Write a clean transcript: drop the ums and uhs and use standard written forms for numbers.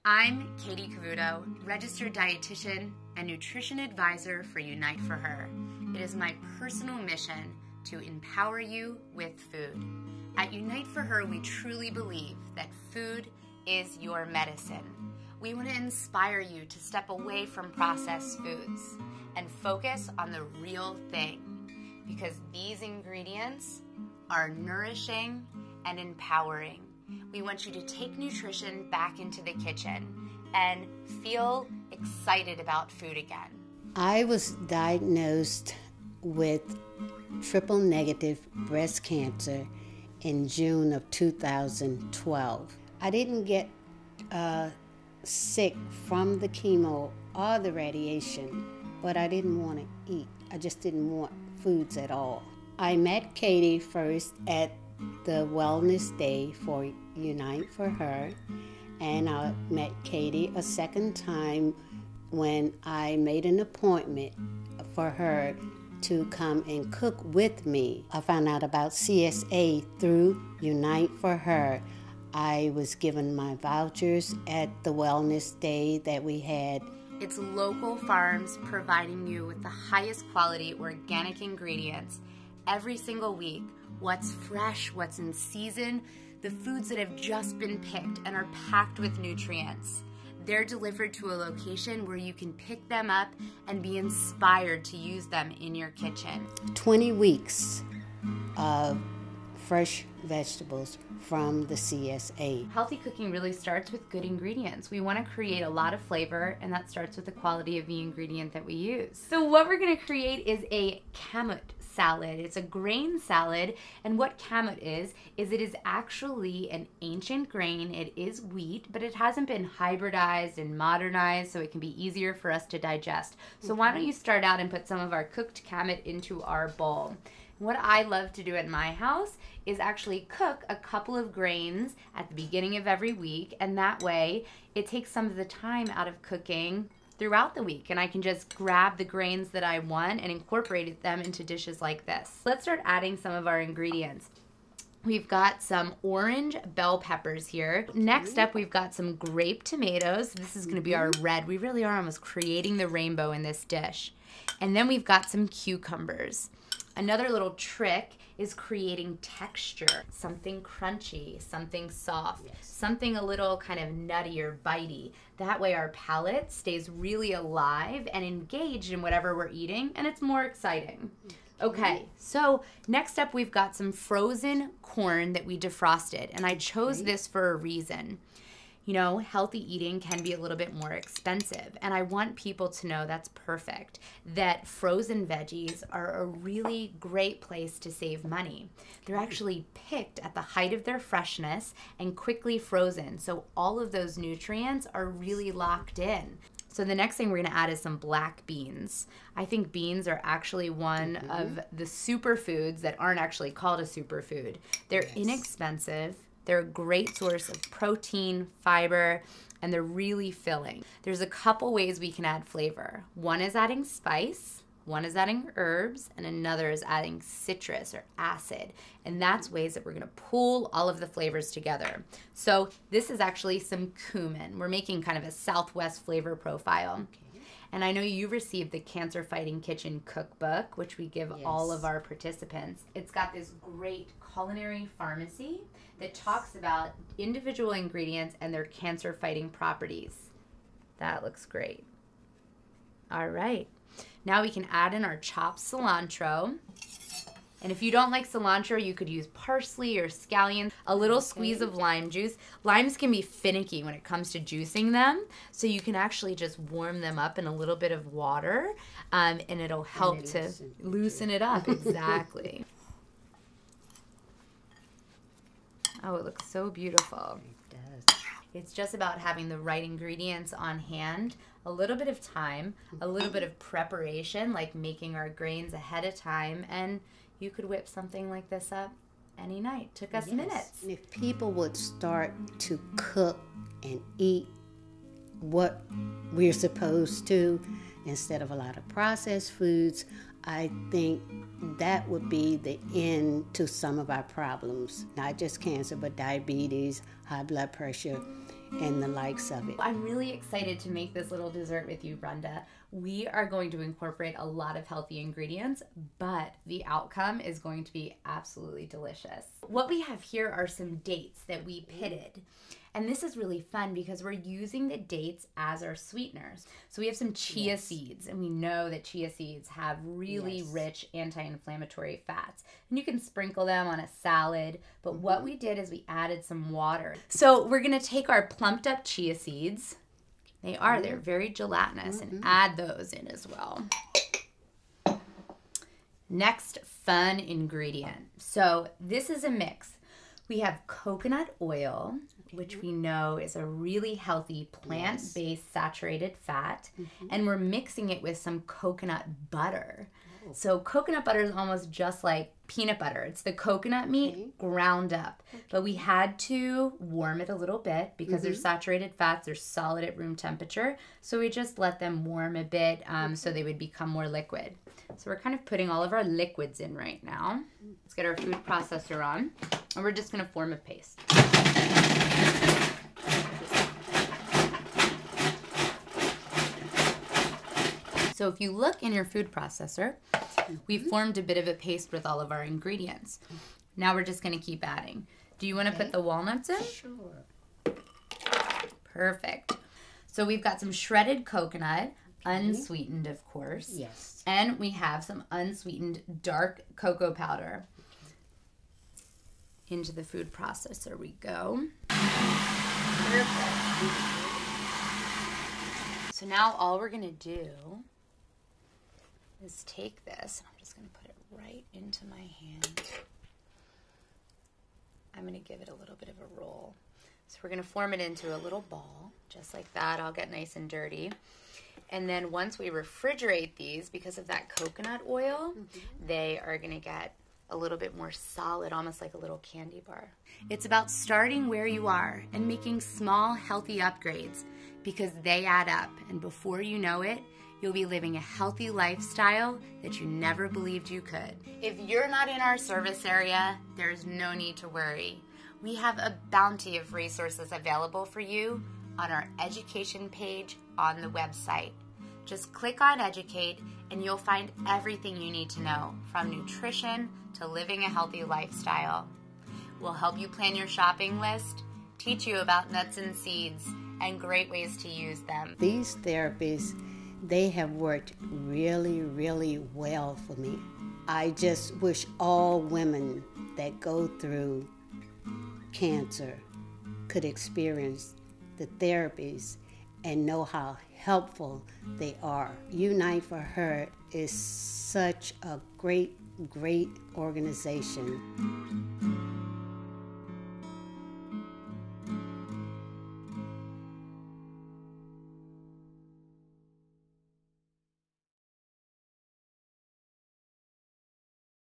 I'm Katie Cavuto, registered dietitian and nutrition advisor for Unite for Her. It is my personal mission to empower you with food. At Unite for Her, we truly believe that food is your medicine. We want to inspire you to step away from processed foods and focus on the real thing, because these ingredients are nourishing and empowering. We want you to take nutrition back into the kitchen and feel excited about food again. I was diagnosed with triple negative breast cancer in June of 2012. I didn't get sick from the chemo or the radiation, but I didn't want to eat. I just didn't want foods at all. I met Katie first at the Wellness Day for Unite for Her, and I met Katie a second time when I made an appointment for her to come and cook with me. I found out about CSA through Unite for Her. I was given my vouchers at the Wellness Day that we had. It's local farms providing you with the highest quality organic ingredients every single week. What's fresh, what's in season, the foods that have just been picked and are packed with nutrients. They're delivered to a location where you can pick them up and be inspired to use them in your kitchen. 20 weeks of fresh vegetables from the CSA. Healthy cooking really starts with good ingredients. We want to create a lot of flavor, and that starts with the quality of the ingredient that we use. So what we're going to create is a kamut salad. It's a grain salad, and what kamut is it is actually an ancient grain. It is wheat, but it hasn't been hybridized and modernized, so it can be easier for us to digest. So why don't you start out and put some of our cooked kamut into our bowl. What I love to do at my house is actually cook a couple of grains at the beginning of every week, and that way it takes some of the time out of cooking throughout the week, and I can just grab the grains that I want and incorporate them into dishes like this. Let's start adding some of our ingredients. We've got some orange bell peppers here. Next up, we've got some grape tomatoes. This is gonna be our red. We really are almost creating the rainbow in this dish. And then we've got some cucumbers. Another little trick is creating texture, something crunchy, something soft, something a little kind of nutty or bitey. That way our palate stays really alive and engaged in whatever we're eating, and it's more exciting. Okay, so next up we've got some frozen corn that we defrosted, and I chose this for a reason. You know, healthy eating can be a little bit more expensive, and I want people to know that's perfect, that frozen veggies are a really great place to save money. They're actually picked at the height of their freshness and quickly frozen, so all of those nutrients are really locked in. So the next thing we're gonna add is some black beans. I think beans are actually one of the superfoods that aren't actually called a superfood. They're inexpensive. They're a great source of protein, fiber, and they're really filling. There's a couple ways we can add flavor. One is adding spice, one is adding herbs, and another is adding citrus or acid. And that's ways that we're gonna pull all of the flavors together. So this is actually some cumin. We're making kind of a Southwest flavor profile. And I know you received the Cancer Fighting Kitchen cookbook, which we give all of our participants. It's got this great culinary pharmacy that talks about individual ingredients and their cancer-fighting properties. That looks great. All right. Now we can add in our chopped cilantro. And if you don't like cilantro, you could use parsley or scallions, a little squeeze of lime juice. Limes can be finicky when it comes to juicing them, so you can actually just warm them up in a little bit of water, and it'll help to loosen it up. Exactly. Oh, it looks so beautiful. It does. It's just about having the right ingredients on hand, a little bit of time, a little bit of preparation, like making our grains ahead of time, and you could whip something like this up any night. Took us minutes. And if people would start to cook and eat what we're supposed to, instead of a lot of processed foods, I think that would be the end to some of our problems. Not just cancer, but diabetes, high blood pressure, and the likes of it. I'm really excited to make this little dessert with you, Brenda. We are going to incorporate a lot of healthy ingredients, but the outcome is going to be absolutely delicious. What we have here are some dates that we pitted. And this is really fun because we're using the dates as our sweeteners. So we have some chia seeds, and we know that chia seeds have really rich anti-inflammatory fats. And you can sprinkle them on a salad, but what we did is we added some water. So we're gonna take our plumped up chia seeds. They're very gelatinous, and add those in as well. Next fun ingredient. So this is a mix. We have coconut oil, which we know is a really healthy plant-based saturated fat, and we're mixing it with some coconut butter. So coconut butter is almost just like peanut butter. It's the coconut meat ground up, but we had to warm it a little bit because they're saturated fats. They're solid at room temperature, so we just let them warm a bit so they would become more liquid. So we're kind of putting all of our liquids in right now. Let's get our food processor on, and we're just going to form a paste. So if you look in your food processor, we formed a bit of a paste with all of our ingredients. Now we're just going to keep adding. Do you want to put the walnuts in? Sure. Perfect. So we've got some shredded coconut, unsweetened, of course. Yes. And we have some unsweetened dark cocoa powder. Into the food processor we go. Perfect. So now all we're going to do is take this. I'm just going to put it right into my hand. I'm going to give it a little bit of a roll. So we're going to form it into a little ball, just like that. I'll get nice and dirty. And then once we refrigerate these, because of that coconut oil, they are going to get a little bit more solid, almost like a little candy bar. It's about starting where you are and making small, healthy upgrades because they add up. And before you know it, you'll be living a healthy lifestyle that you never believed you could. If you're not in our service area, there's no need to worry. We have a bounty of resources available for you on our education page on the website. Just click on Educate and you'll find everything you need to know, from nutrition to living a healthy lifestyle. We'll help you plan your shopping list, teach you about nuts and seeds, and great ways to use them. These therapies, they have worked really, really well for me. I just wish all women that go through cancer could experience the therapies and know how helpful they are. Unite for Her is such a great organization.